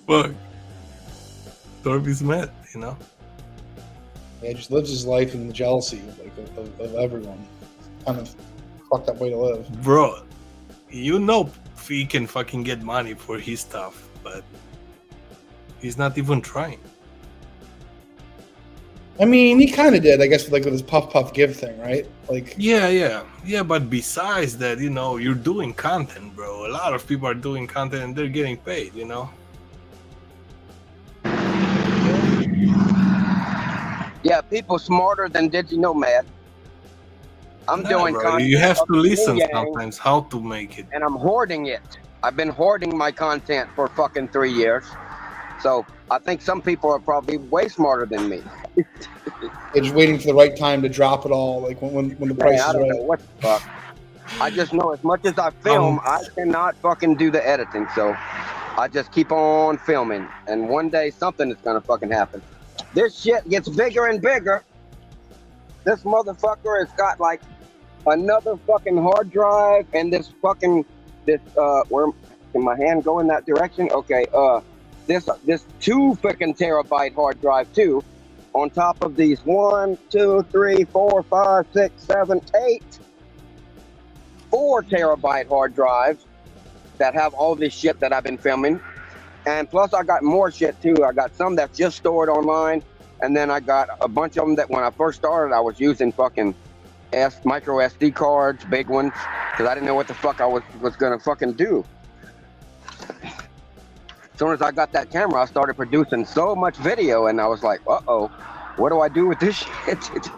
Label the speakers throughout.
Speaker 1: Fuck. Dorby's mad, you know?
Speaker 2: Yeah, he just lives his life in the jealousy of everyone. Kind of fucked up way to live.
Speaker 1: Bro, you know he can fucking get money for his stuff, but he's not even trying.
Speaker 2: I mean, he kind of did, I guess, with his puff give thing, right? Like,
Speaker 1: yeah. But besides that, you know, you're doing content, bro. A lot of people are doing content and they're getting paid, you know.
Speaker 3: Yeah, people smarter than Did You Know, Matt. I'm doing
Speaker 1: bro,
Speaker 3: content.
Speaker 1: you have to listen
Speaker 3: Yang,
Speaker 1: sometimes how to make it.
Speaker 3: and I'm hoarding it. I've been hoarding my content for fucking 3 years. So I think some people are probably way smarter than me.
Speaker 2: they're just waiting for the right time to drop it all, like when the price
Speaker 3: I
Speaker 2: is
Speaker 3: don't know
Speaker 2: right.
Speaker 3: what the fuck. I just know as much as I film, I cannot fucking do the editing. So I just keep on filming, and one day something is gonna fucking happen. This shit gets bigger and bigger. This motherfucker has got like another fucking hard drive, and this where can my hand go in that direction? Okay, this 2 freaking terabyte hard drive too, on top of these 1, 2, 3, 4, 5, 6, 7, 8, 4 terabyte hard drives that have all this shit that I've been filming. And plus I got more shit too. I got some that's just stored online, and then I got a bunch of them that when I first started I was using fucking micro SD cards, big ones, because I didn't know what the fuck I was gonna fucking do. As soon as I got that camera, I started producing so much video, and I was like, uh-oh, what do I do with this shit?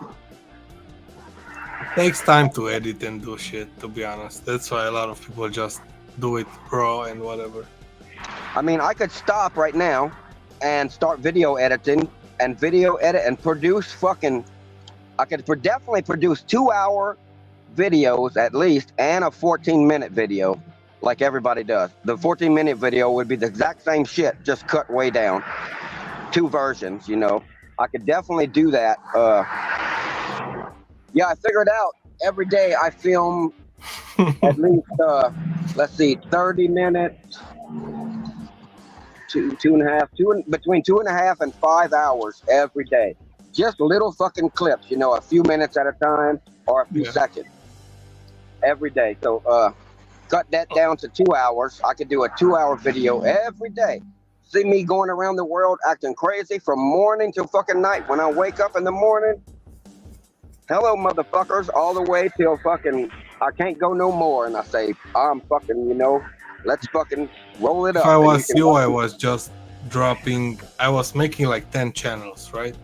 Speaker 1: Takes time to edit and do shit, to be honest. That's why a lot of people just do it raw and whatever.
Speaker 3: I mean, I could stop right now and start video editing and produce fucking, I could definitely produce 2-hour videos at least, and a 14-minute video like everybody does. The 14-minute video would be the exact same shit, just cut way down. 2 versions, you know. I could definitely do that. Yeah, I figured out every day I film at least, let's see, 30 minutes, between 2.5 and 5 hours every day. Just little fucking clips, you know, a few minutes at a time or a few seconds every day. So, cut that down to 2 hours. I could do a 2-hour video every day. See me going around the world acting crazy from morning till fucking night. When I wake up in the morning, hello motherfuckers, all the way till fucking I can't go no more. And I say, I'm fucking, you know, let's fucking roll it up.
Speaker 1: If I was you, I was just I was making like 10 channels, right?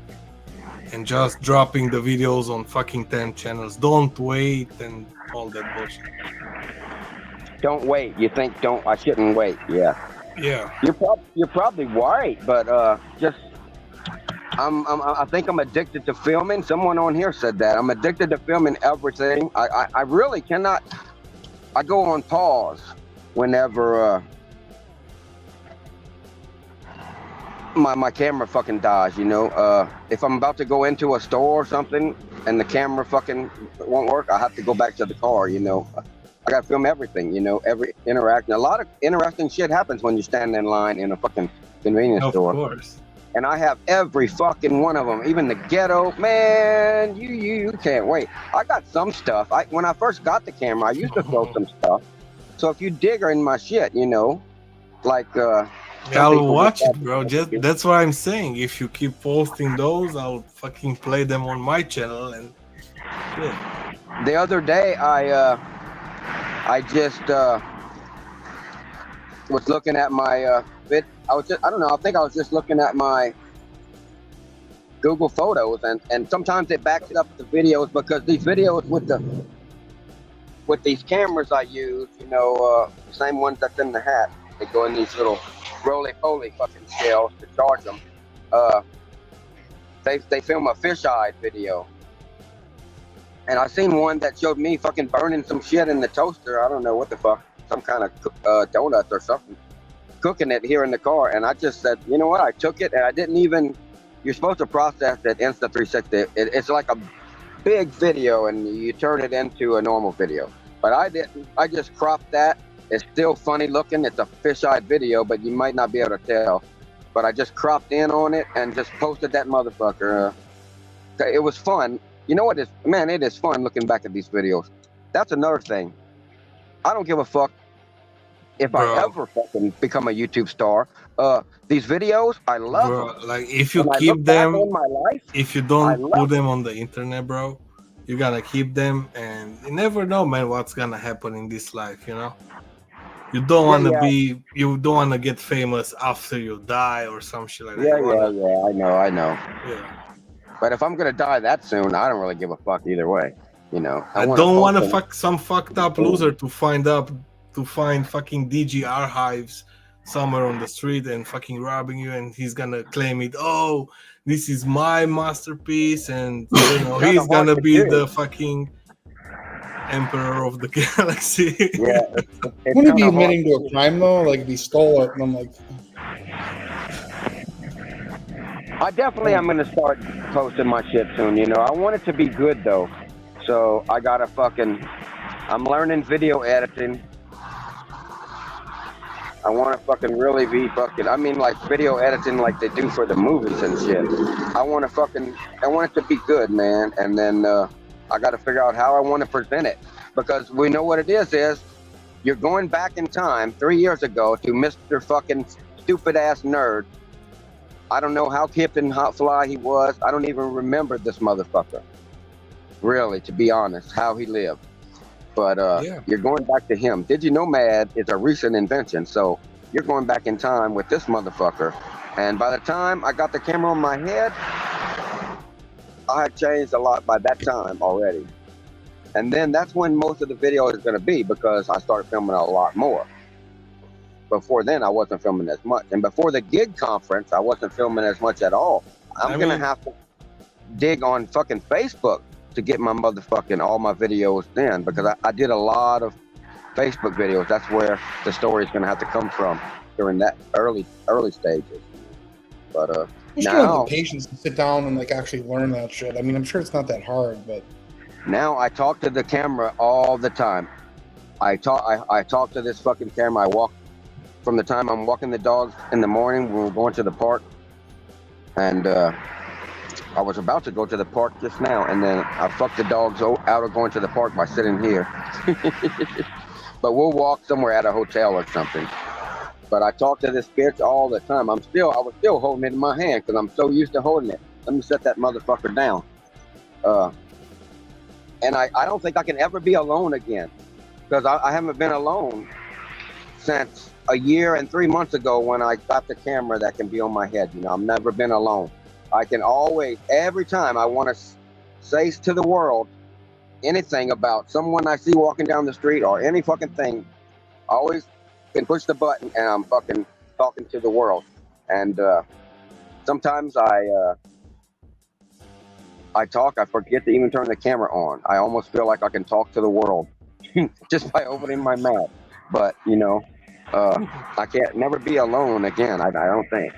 Speaker 1: And just dropping the videos on fucking 10 channels. Don't wait and all that bullshit.
Speaker 3: Don't wait. You think I shouldn't wait. Yeah. You're probably right, but just I think I'm addicted to filming. Someone on here said that. I'm addicted to filming everything. I really cannot. I go on pause whenever my camera fucking dies, you know. If I'm about to go into a store or something and the camera fucking won't work, I have to go back to the car, you know. I gotta film everything, you know, every interaction. A lot of interesting shit happens when you stand in line in a fucking convenience store. Of course. And I have every fucking one of them, even the ghetto. Man, you can't wait. I got some stuff. When I first got the camera, I used to throw some stuff. So if you dig in my shit, you know, like
Speaker 1: I'll watch it, bro. That's what I'm saying. If you keep posting those, I'll fucking play them on my channel. And yeah.
Speaker 3: The other day, I just was looking at my I don't know. I think I was just looking at my Google Photos, and sometimes it backs it up the videos because these videos with these cameras I use, you know, the same ones that's in the hat. They go in these little roly-poly fucking shells to charge them. They film a fisheye video. And I seen one that showed me fucking burning some shit in the toaster. I don't know what the fuck, some kind of donuts or something. Cooking it here in the car. And I just said, you know what? I took it and I didn't even, you're supposed to process it Insta360. It's like a big video and you turn it into a normal video. But I didn't. I just cropped that It's still funny looking. It's a fisheye video, but you might not be able to tell. But I just cropped in on it and just posted that motherfucker. It was fun. You know what? Man, it is fun looking back at these videos. That's another thing. I don't give a fuck if
Speaker 1: Bro.
Speaker 3: I ever fucking become a YouTube star. These videos, I love them.
Speaker 1: Like if you
Speaker 3: When I
Speaker 1: keep
Speaker 3: look back
Speaker 1: them,
Speaker 3: on my life,
Speaker 1: if you
Speaker 3: I
Speaker 1: don't
Speaker 3: love
Speaker 1: put them on the internet, bro, you gotta keep them, and you never know, man, what's gonna happen in this life, you know? You don't want to be, you don't want to get famous after you die or some shit like that.
Speaker 3: Yeah, I know.
Speaker 1: Yeah.
Speaker 3: But if I'm gonna die that soon, I don't really give a fuck either way. You know,
Speaker 1: I don't want to fuck some fucked up loser to find fucking DG archives somewhere on the street and fucking robbing you, and he's gonna claim it. Oh, this is my masterpiece, and you know he's gonna be the fucking emperor of the galaxy.
Speaker 3: Yeah,
Speaker 2: wouldn't it be admitting to a crime though? Like if he stole it, and I'm like,
Speaker 3: I definitely am gonna start posting my shit soon. You know, I want it to be good though, so I gotta I'm learning video editing. I want to fucking really be fucking. I mean, like video editing, like they do for the movies and shit. I want it to be good, man. And then I got to figure out how I want to present it, because we know what it is you're going back in time 3 years ago to Mr. fucking stupid ass nerd. I don't know how hip and hot fly he was. I don't even remember this motherfucker, really, to be honest, how he lived. But you're going back to him. Did you know MAD is a recent invention? So you're going back in time with this motherfucker. And by the time I got the camera on my head, I had changed a lot by that time already. And then that's when most of the video is going to be, because I started filming a lot more. Before then, I wasn't filming as much. And before the gig conference, I wasn't filming as much at all. I'm going to have to dig on fucking Facebook to get my motherfucking all my videos then, because I did a lot of Facebook videos. That's where the story is going to have to come from during that early stages. But
Speaker 2: you still have the patience to sit down and like actually learn that shit. I mean, I'm sure it's not that hard, but
Speaker 3: now I talk to the camera all the time. I talk to this fucking camera. I walk from the time I'm walking the dogs in the morning when we're going to the park, and I was about to go to the park just now, and then I fucked the dogs out of going to the park by sitting here. But we'll walk somewhere at a hotel or something. But I talk to this bitch all the time. I was still holding it in my hand because I'm so used to holding it. Let me set that motherfucker down. And I don't think I can ever be alone again, because I haven't been alone since a year and 3 months ago when I got the camera that can be on my head. You know, I've never been alone. I can always, every time I want to say to the world anything about someone I see walking down the street or any fucking thing, I always can push the button and I'm fucking talking to the world. And sometimes I forget to even turn the camera on. I almost feel like I can talk to the world just by opening my mouth. But, you know, I can't never be alone again, I don't think.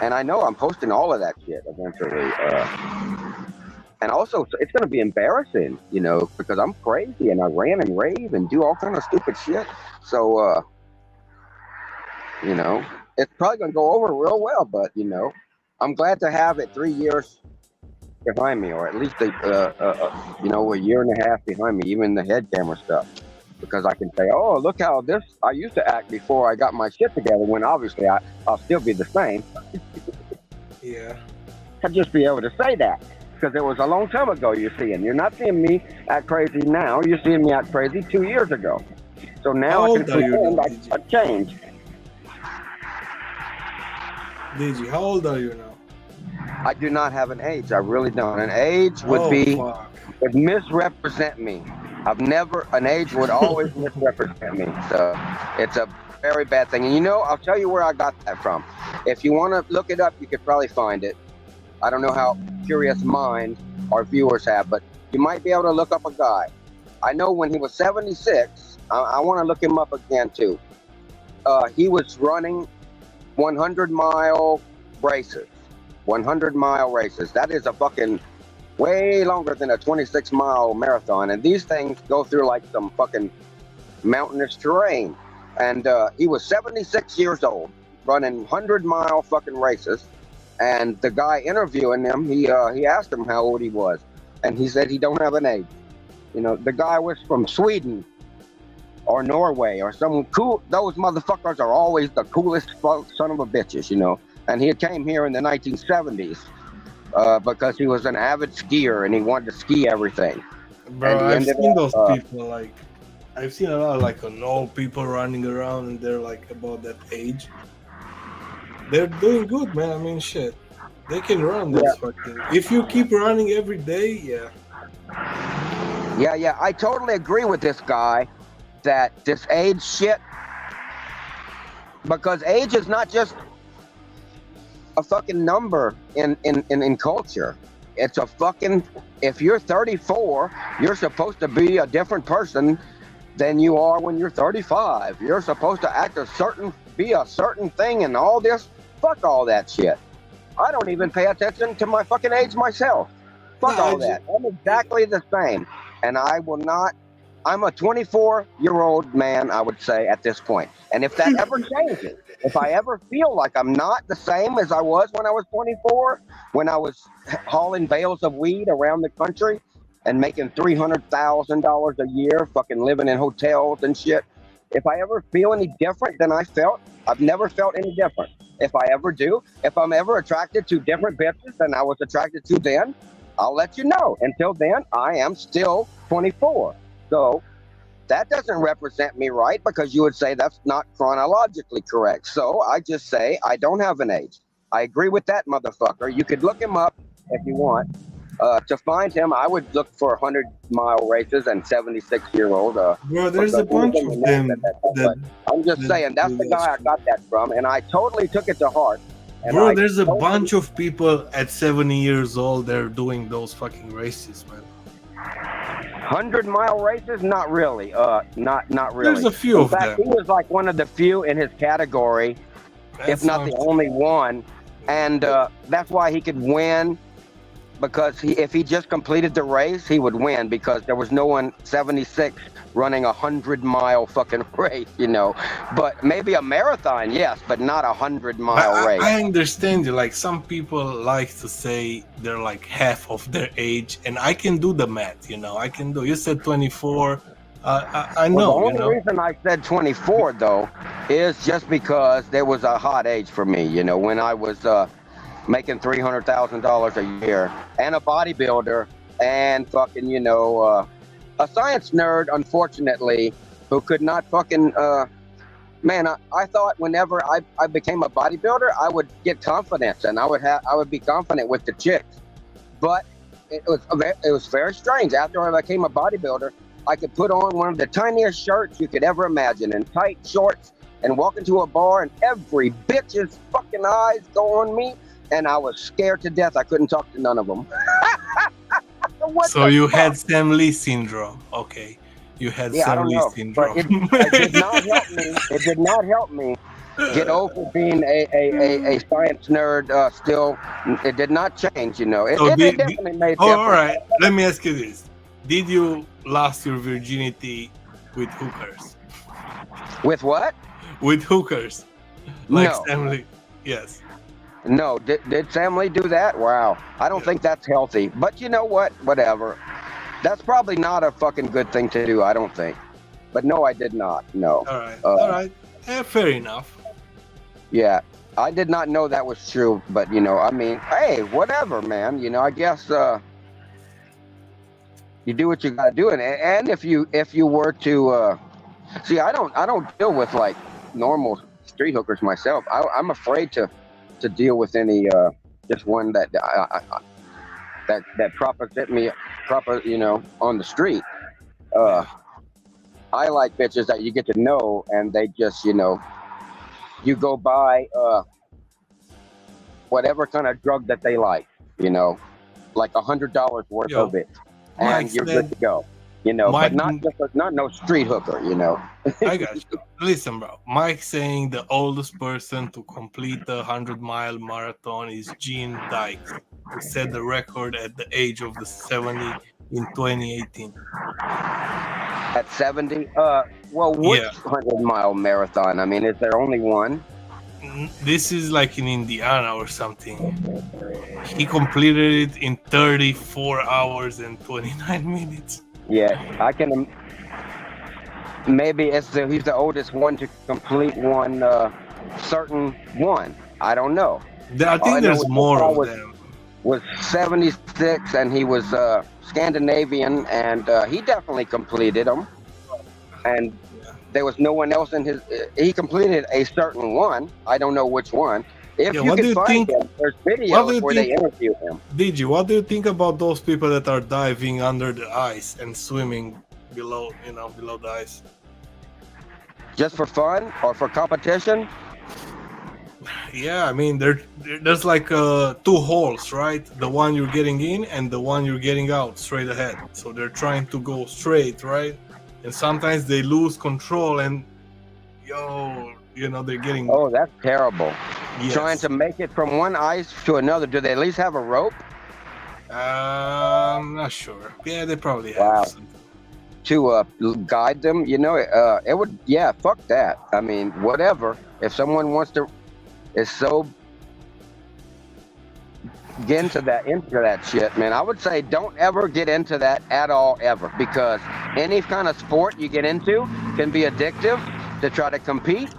Speaker 3: And I know I'm posting all of that shit eventually. And also, it's going to be embarrassing, you know, because I'm crazy and I rant and rave and do all kind of stupid shit. So, you know, it's probably going to go over real well. But, you know, I'm glad to have it 3 years behind me, or at least, you know, a year and a half behind me, even the head camera stuff. Because I can say, oh, look how I used to act before I got my shit together, when obviously I'll still be the same.
Speaker 1: Yeah.
Speaker 3: I'll just be able to say that, because it was a long time ago you're seeing. You're not seeing me act crazy now. You're seeing me act crazy 2 years ago. So now I can pretend I changed.
Speaker 1: Digi, how old are you now?
Speaker 3: I do not have an age. I really don't. An age would would misrepresent me. An age would always misrepresent me. So it's a very bad thing. And you know, I'll tell you where I got that from. If you want to look it up, you could probably find it. I don't know how curious minds our viewers have, but you might be able to look up a guy. I know when he was 76, I want to look him up again too. He was running 100-mile races. 100-mile races. That is a fucking way longer than a 26-mile marathon. And these things go through like some fucking mountainous terrain. And he was 76 years old, running 100-mile fucking races. And the guy interviewing him, he asked him how old he was, and he said he don't have an age. You know, the guy was from Sweden or Norway or some cool. Those motherfuckers are always the coolest son of a bitches, you know. And he came here in the 1970s because he was an avid skier and he wanted to ski everything.
Speaker 1: Bro, I've seen those people, like, I've seen a lot of like old people running around and they're like about that age. They're doing good, man. I mean, shit. They can run those fucking. If you keep running every day, yeah.
Speaker 3: Yeah, I totally agree with this guy that this age shit, because age is not just a fucking number in culture. It's a fucking, if you're 34, you're supposed to be a different person than you are when you're 35. You're supposed to be a certain thing and all this. Fuck all that shit. I don't even pay attention to my fucking age myself. Fuck all that. I'm exactly the same. And I will not, I'm a 24-year-old man, I would say, at this point. And if that ever changes, if I ever feel like I'm not the same as I was when I was 24, when I was hauling bales of weed around the country and making $300,000 a year, fucking living in hotels and shit, if I ever feel any different than I felt, I've never felt any different. If I ever do, if I'm ever attracted to different bitches than I was attracted to then, I'll let you know. Until then, I am still 24. So that doesn't represent me right, because you would say that's not chronologically correct. So I just say I don't have an age. I agree with that motherfucker. You could look him up if you want. To find him, I would look for 100-mile races and 76-year-old.
Speaker 1: Bro, there's a bunch of them.
Speaker 3: I'm just saying, that's the guy I got that from, and I totally took it to heart.
Speaker 1: Bro, there's a bunch of people at 70 years old. They're doing those fucking races, man.
Speaker 3: 100-mile races? Not really. Not really.
Speaker 1: There's a few of them.
Speaker 3: In fact, he was like one of the few in his category, if not the only one. And that's why he could win. Because if he just completed the race, he would win, because there was no one 76 running 100-mile fucking race, you know. But maybe a marathon, yes, but not a 100-mile race.
Speaker 1: I understand you. Like, some people like to say they're like half of their age, and I can do the math, you know. I can do. You said 24. I know.
Speaker 3: Well, the only reason I said 24 though is just because there was a hot age for me, you know, when I was making $300,000 a year, and a bodybuilder, and fucking, you know, a science nerd, unfortunately, who could not fucking, man, I thought whenever I became a bodybuilder, I would get confidence, and I would be confident with the chicks. But it was very strange. After I became a bodybuilder, I could put on one of the tiniest shirts you could ever imagine, and tight shorts, and walk into a bar, and every bitch's fucking eyes go on me. And I was scared to death. I couldn't talk to none of them.
Speaker 1: So you had Sam Lee syndrome. Okay. You had Sam Lee syndrome.
Speaker 3: But it did not help me. It did not help me get over being a science nerd still. It did not change, you know. It definitely made difference.
Speaker 1: All right. Let me ask you this. Did you lose your virginity with hookers?
Speaker 3: With what?
Speaker 1: With hookers. Like
Speaker 3: no.
Speaker 1: Sam Lee. Yes.
Speaker 3: No, did Sam Lee do that? Wow. I don't think that's healthy. But you know what? Whatever. That's probably not a fucking good thing to do, I don't think. But no, I did not. No.
Speaker 1: All right. Fair enough.
Speaker 3: Yeah. I did not know that was true. But, you know, I mean, hey, whatever, man. You know, I guess you do what you got to do. And if you were to... see, I don't deal with, like, normal street hookers myself. I'm afraid to deal with any just one that proper, you know, on the street. I like bitches that you get to know, and they just, you know, you go buy whatever kind of drug that they like, you know, like $100 worth of it, and you're good to go. You know, Mike, but not no street hooker, you know.
Speaker 1: I got you. Listen, bro. Mike saying the oldest person to complete the 100-mile marathon is Gene Dykes, who set the record at the age of 70 in 2018.
Speaker 3: At 70? Well, which
Speaker 1: Yeah.
Speaker 3: 100-mile marathon? I mean, is there only one?
Speaker 1: This is like in Indiana or something. He completed it in 34 hours and 29 minutes.
Speaker 3: Yeah, I can. Maybe he's the oldest one to complete one certain one. I don't know.
Speaker 1: I think there's more of them.
Speaker 3: Was 76, and he was Scandinavian, and he definitely completed them. And there was no one else in his. He completed a certain one. I don't know which one. If
Speaker 1: Yeah,
Speaker 3: you
Speaker 1: what do
Speaker 3: can
Speaker 1: you
Speaker 3: find
Speaker 1: think-
Speaker 3: him, there's
Speaker 1: what do
Speaker 3: videos
Speaker 1: you
Speaker 3: where they
Speaker 1: think-
Speaker 3: interview him.
Speaker 1: DG, what do you think about those people that are diving under the ice and swimming below the ice?
Speaker 3: Just for fun or for competition?
Speaker 1: Yeah, I mean, there's like 2 holes, right? The one you're getting in and the one you're getting out straight ahead. So they're trying to go straight, right? And sometimes they lose control and, they're getting.
Speaker 3: Oh, that's terrible.
Speaker 1: Yes.
Speaker 3: Trying to make it from one ice to another. Do they at least have a rope?
Speaker 1: I'm not sure. Yeah, they probably have.
Speaker 3: Wow.
Speaker 1: Something.
Speaker 3: To guide them, it would. Yeah, fuck that. I mean, whatever. If someone wants to, is so get into that shit, man. I would say don't ever get into that at all, ever, because any kind of sport you get into can be addictive to try to compete.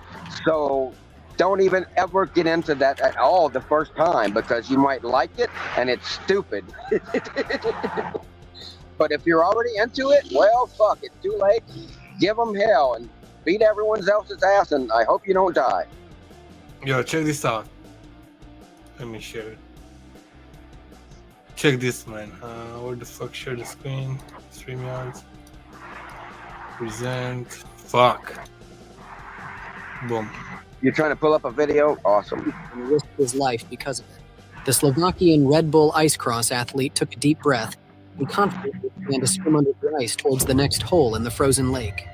Speaker 3: So don't even ever get into that at all the first time, because you might like it and it's stupid. But if you're already into it, well, fuck, it's too late. Give them hell and beat everyone else's ass, and I hope you don't die.
Speaker 1: Yo, check this out. Let me share it. Check this, man. Where the fuck share the screen? StreamYard. Present. Fuck. Boom.
Speaker 3: You're trying to pull up a video? Awesome.
Speaker 4: And risked his life because of it. The Slovakian Red Bull ice cross athlete took a deep breath and confidently began to swim under the ice towards the next hole in the frozen lake.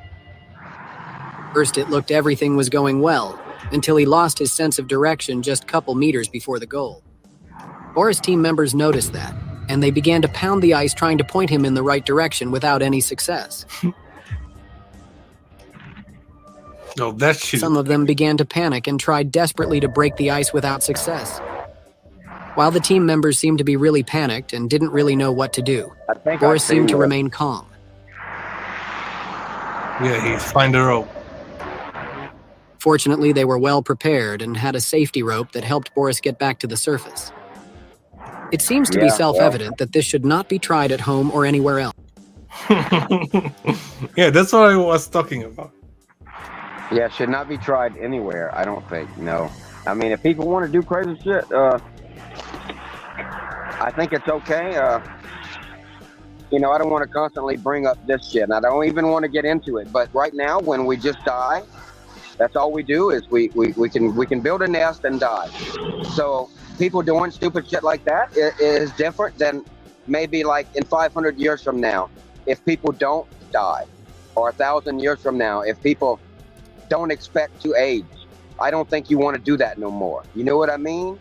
Speaker 4: First, it looked everything was going well, until he lost his sense of direction just a couple meters before the goal. Boris team members noticed that, and they began to pound the ice trying to point him in the right direction without any success.
Speaker 1: No, that shit.
Speaker 4: Some of them began to panic and tried desperately to break the ice without success. While the team members seemed to be really panicked and didn't really know what to do,
Speaker 3: I think
Speaker 4: Boris
Speaker 3: I've seen
Speaker 4: seemed to
Speaker 3: that.
Speaker 4: remain calm.
Speaker 1: Yeah, he find the rope.
Speaker 4: Fortunately, they were well prepared and had a safety rope that helped Boris get back to the surface. It seems to be
Speaker 3: Yeah,
Speaker 4: self-evident that this should not be tried at home or anywhere else.
Speaker 1: Yeah, that's what I was talking about.
Speaker 3: Yeah, should not be tried anywhere, I don't think, no. I mean, if people want to do crazy shit, I think it's okay. I don't want to constantly bring up this shit, and I don't even want to get into it. But right now, when we just die, that's all we do is we can build a nest and die. So people doing stupid shit like that is different than maybe like in 500 years from now, if people don't die, or 1,000 years from now, if people don't expect to age. I don't think you want to do that no more. You know what I mean?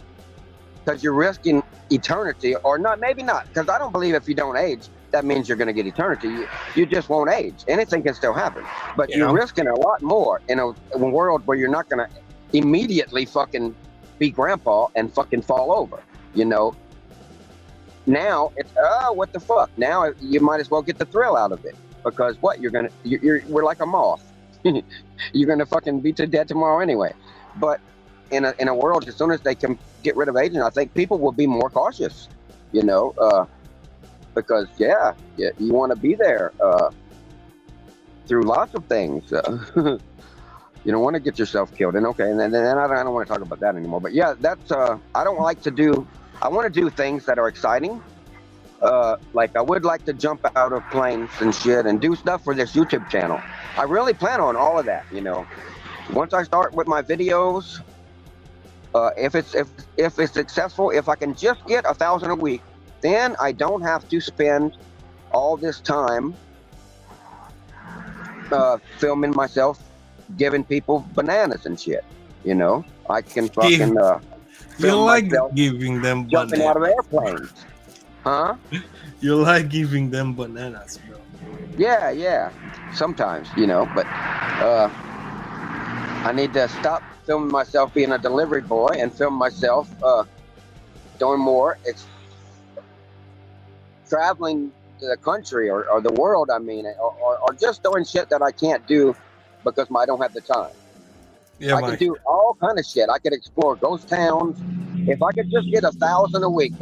Speaker 3: Because you're risking eternity, or not, maybe not, because I don't believe if you don't age, that means you're going to get eternity. You just won't age. Anything can still happen. But
Speaker 1: Yeah.
Speaker 3: you're risking a lot more in a world where you're not going to immediately fucking be grandpa and fucking fall over, Now, it's, what the fuck? Now you might as well get the thrill out of it. Because what? We're like a moth. You're going to fucking be to dead tomorrow anyway. But in a world, as soon as they can get rid of aging, I think people will be more cautious, because you want to be there through lots of things. You don't want to get yourself killed. And okay, and then I don't want to talk about that anymore. But yeah, that's I want to do things that are exciting. Like I would like to jump out of planes and shit and do stuff for this YouTube channel. I really plan on all of that, Once I start with my videos, if it's successful, if I can just get 1,000 a week, then I don't have to spend all this time filming myself, giving people bananas and shit. I can fucking
Speaker 1: You
Speaker 3: film
Speaker 1: like
Speaker 3: myself
Speaker 1: giving them
Speaker 3: jumping out of
Speaker 1: bananas.
Speaker 3: airplanes, huh?
Speaker 1: You like giving them bananas, bro.
Speaker 3: Yeah. sometimes, but I need to stop filming myself being a delivery boy and film myself doing more. It's traveling to the country or the world, or just doing shit that I can't do because I don't have the time.
Speaker 1: Yeah,
Speaker 3: I can do all kind of shit. I could explore ghost towns. If I could just get 1,000 a week,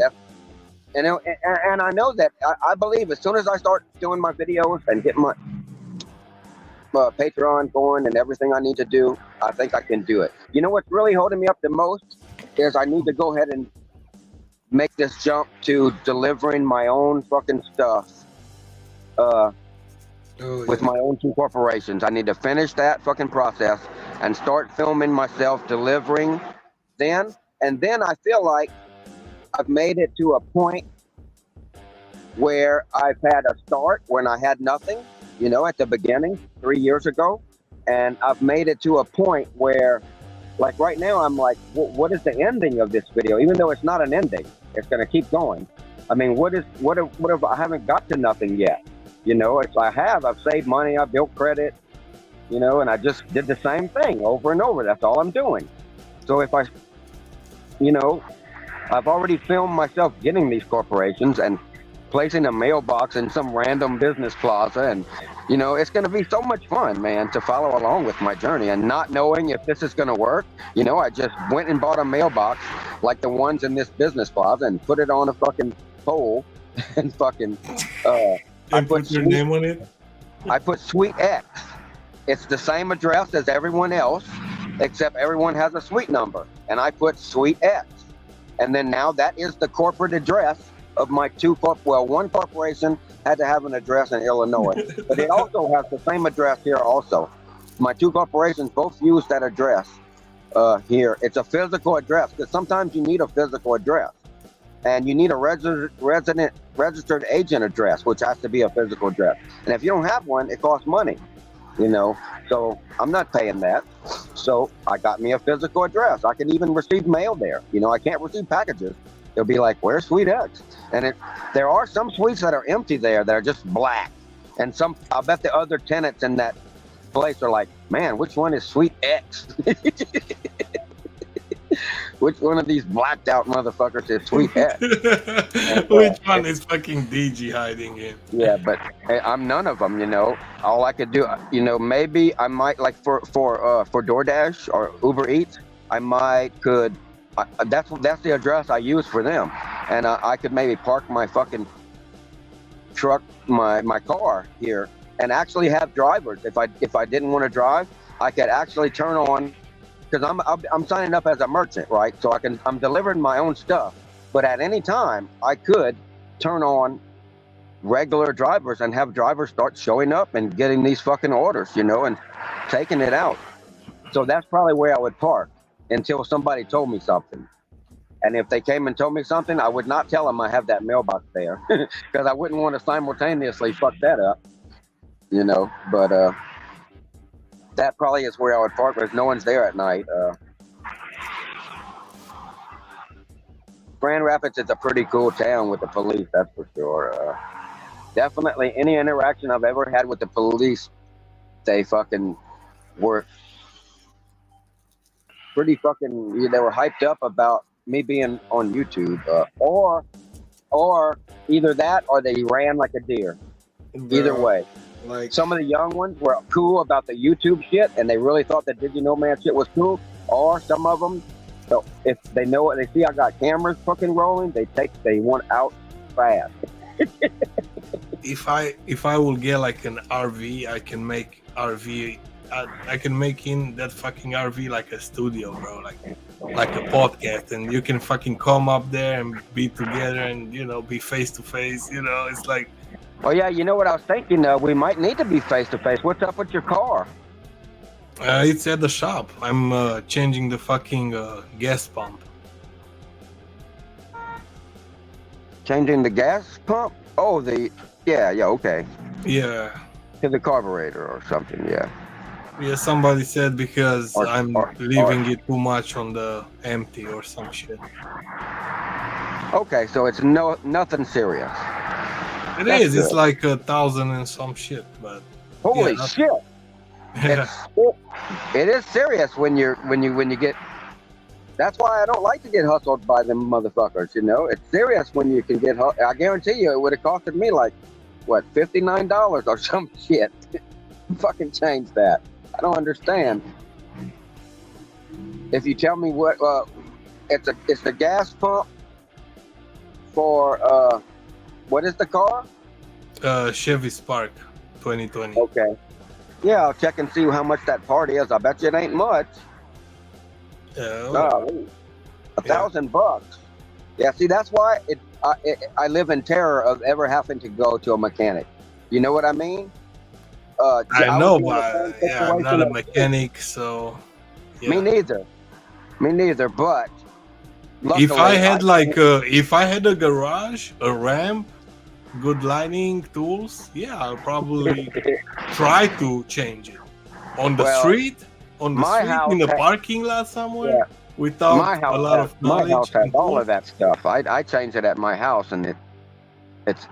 Speaker 3: and I know that I believe as soon as I start doing my videos and get my Patreon going and everything I need to do, I think I can do it. You know what's really holding me up the most is I need to go ahead and make this jump to delivering my own fucking stuff with my own 2 corporations. I need to finish that fucking process and start filming myself delivering then. And then I feel like I've made it to a point where I've had a start when I had nothing, at the beginning 3 years ago. And I've made it to a point where, like right now, I'm like, what is the ending of this video? Even though it's not an ending, it's going to keep going. I mean, what if I haven't got to nothing yet? I've saved money, I built credit, and I just did the same thing over and over. That's all I'm doing. So if I've already filmed myself getting these corporations and placing a mailbox in some random business plaza, and it's going to be so much fun, man, to follow along with my journey and not knowing if this is going to work. I just went and bought a mailbox like the ones in this business plaza and put it on a fucking pole and fucking
Speaker 1: I put your name on it.
Speaker 3: I put Suite X. It's the same address as everyone else, except everyone has a suite number, and I put Suite X. And then now that is the corporate address of my one corporation had to have an address in Illinois, but it also has the same address here also. My 2 corporations both use that address here. It's a physical address because sometimes you need a physical address, and you need a registered agent address, which has to be a physical address. And if you don't have one, it costs money, so I'm not paying that. So I got me a physical address. I can even receive mail there. I can't receive packages. They'll be like, where's Suite X? And there are some suites that are empty there that are just black. And I'll bet the other tenants in that place are like, man, which one is Suite X? Which one of these blacked out motherfuckers is Suite X?
Speaker 1: Which one is fucking DG hiding in?
Speaker 3: Yeah, but I'm none of them, All I could do, maybe I might, like for DoorDash or Uber Eats, that's the address I use for them. And I could maybe park my fucking truck, my car here, and actually have drivers. If I didn't want to drive, I could actually turn on, because I'm signing up as a merchant, right? So I'm delivering my own stuff, but at any time I could turn on regular drivers and have drivers start showing up and getting these fucking orders, and taking it out. So that's probably where I would park until somebody told me something. And if they came and told me something, I would not tell them I have that mailbox there, because I wouldn't want to simultaneously fuck that up, but that probably is where I would park, because no one's there at night. Grand Rapids is a pretty cool town with the police, that's for sure. Definitely any interaction I've ever had with the police, they fucking were pretty fucking, they were hyped up about me being on YouTube, or either that or they ran like a deer. Either way.
Speaker 1: Like,
Speaker 3: some of the young ones were cool about the YouTube shit, and they really thought the Did You Know Man shit was cool. Or some of them, so if they know it, they see I got cameras fucking rolling, they want out fast.
Speaker 1: if I will get like an RV, I can make in that fucking RV like a studio, bro, like a podcast, and you can fucking come up there and be together and be face to face. It's like.
Speaker 3: Oh yeah, you know what I was thinking? We might need to be face to face. What's up with your car?
Speaker 1: It's at the shop. I'm changing the fucking gas pump.
Speaker 3: Changing the gas pump? Oh, yeah, okay.
Speaker 1: Yeah.
Speaker 3: To the carburetor or something, yeah.
Speaker 1: Yeah, somebody said because I'm leaving it too much on the empty or some shit.
Speaker 3: Okay, so it's nothing serious.
Speaker 1: That's good. It's like 1,000 and some shit, but
Speaker 3: Holy
Speaker 1: Yeah.
Speaker 3: shit! It is serious when you get. That's why I don't like to get hustled by them motherfuckers. You know, it's serious when you can get. I guarantee you, it would have costed me like what $59 or some shit. Fucking change that. I don't understand. If you tell me what it's the gas pump for what is the car?
Speaker 1: Chevy Spark 2020.
Speaker 3: Okay. Yeah, I'll check and see how much that part is. I bet you it ain't much.
Speaker 1: Oh,
Speaker 3: $1,000. Yeah, see, that's why I live in terror of ever having to go to a mechanic. You know what I mean?
Speaker 1: I know,
Speaker 3: was in the
Speaker 1: but
Speaker 3: same
Speaker 1: yeah, I'm not a
Speaker 3: situation
Speaker 1: mechanic, so.
Speaker 3: as- Me neither. But
Speaker 1: If
Speaker 3: luckily,
Speaker 1: I had if I had a garage, a ramp, good lighting tools, yeah, I'll probably try to change it on the
Speaker 3: Well,
Speaker 1: street,
Speaker 3: my house
Speaker 1: in the
Speaker 3: had-
Speaker 1: parking lot somewhere,
Speaker 3: Yeah.
Speaker 1: without
Speaker 3: my
Speaker 1: a lot of
Speaker 3: my
Speaker 1: knowledge.
Speaker 3: house has
Speaker 1: and
Speaker 3: all
Speaker 1: tools.
Speaker 3: of that stuff. I change it at my house, and it's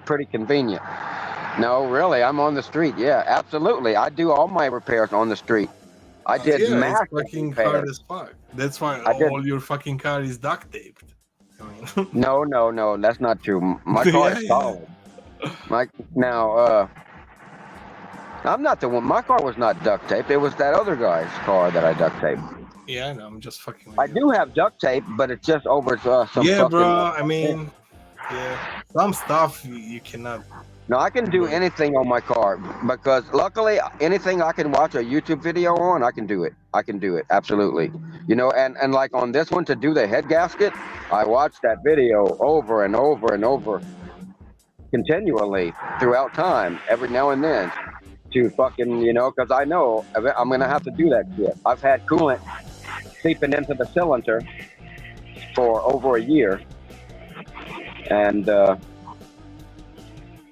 Speaker 3: pretty convenient. No, really, I'm on the street. Yeah, absolutely. I do all my repairs on the street. I did
Speaker 1: Yeah, it's
Speaker 3: massive
Speaker 1: fucking
Speaker 3: repairs.
Speaker 1: hard as fuck. That's why
Speaker 3: I did-
Speaker 1: all your fucking car is duct taped. I mean,
Speaker 3: No, that's not true. My car
Speaker 1: Yeah,
Speaker 3: is
Speaker 1: yeah.
Speaker 3: solid. I'm not the one. My car was not duct taped. It was that other guy's car that I duct taped.
Speaker 1: yeah, I know. I'm just fucking. With
Speaker 3: I
Speaker 1: you.
Speaker 3: do have duct tape, but it's just over some
Speaker 1: Yeah,
Speaker 3: fucking.
Speaker 1: bro. I mean, yeah, some stuff you cannot.
Speaker 3: No, I can do anything on my car because luckily anything I can watch a YouTube video on, I can do it. Absolutely. You know, and like on this one to do the head gasket, I watched that video over and over and over continually throughout time, every now and then to fucking, you know, because I know I'm going to have to do that shit. I've had coolant seeping into the cylinder for over a year and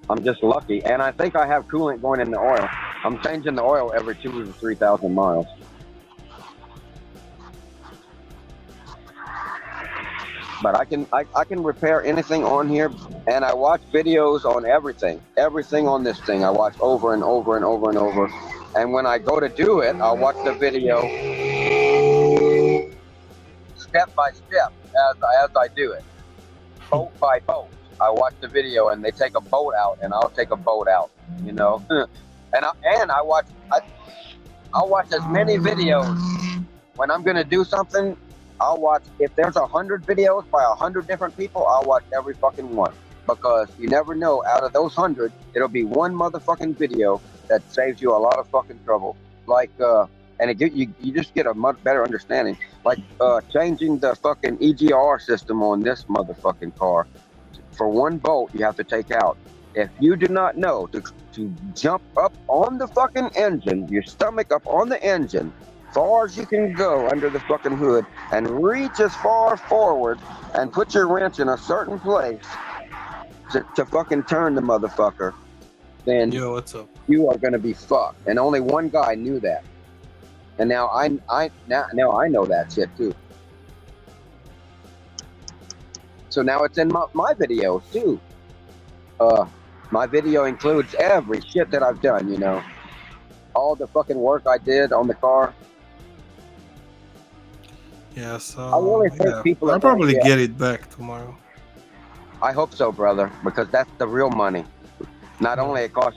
Speaker 3: I'm just lucky, and I think I have coolant going in the oil. I'm changing the oil every 2,000 to 3,000 miles. But I can repair anything on here, and I watch videos on everything on this thing. I watch over and over and over and over, and when I go to do it, I'll watch the video step by step as I do it, bolt by bolt. I watch the video and they take a bolt out and I'll take a bolt out, you know. I'll watch as many videos. When I'm gonna do something, I'll watch, if there's 100 videos by 100 different people, I'll watch every fucking one. Because you never know, out of those 100, it'll be one motherfucking video that saves you a lot of fucking trouble. Like, and you just get a much better understanding. Like changing the fucking EGR system on this motherfucking car. For one bolt you have to take out. If you do not know to jump up on the fucking engine, your stomach up on the engine, far as you can go under the fucking hood, and reach as far forward and put your wrench in a certain place to fucking turn the motherfucker, then
Speaker 1: Yo, what's up?
Speaker 3: you are gonna be fucked. And only one guy knew that. And now I know that shit too. So now it's in my videos too. My video includes every shit that I've done, you know. All the fucking work I did on the car.
Speaker 1: Yeah, so
Speaker 3: I really think people are
Speaker 1: I'll probably
Speaker 3: gonna-
Speaker 1: get it back tomorrow.
Speaker 3: I hope so, brother, because that's the real money. Not only it costs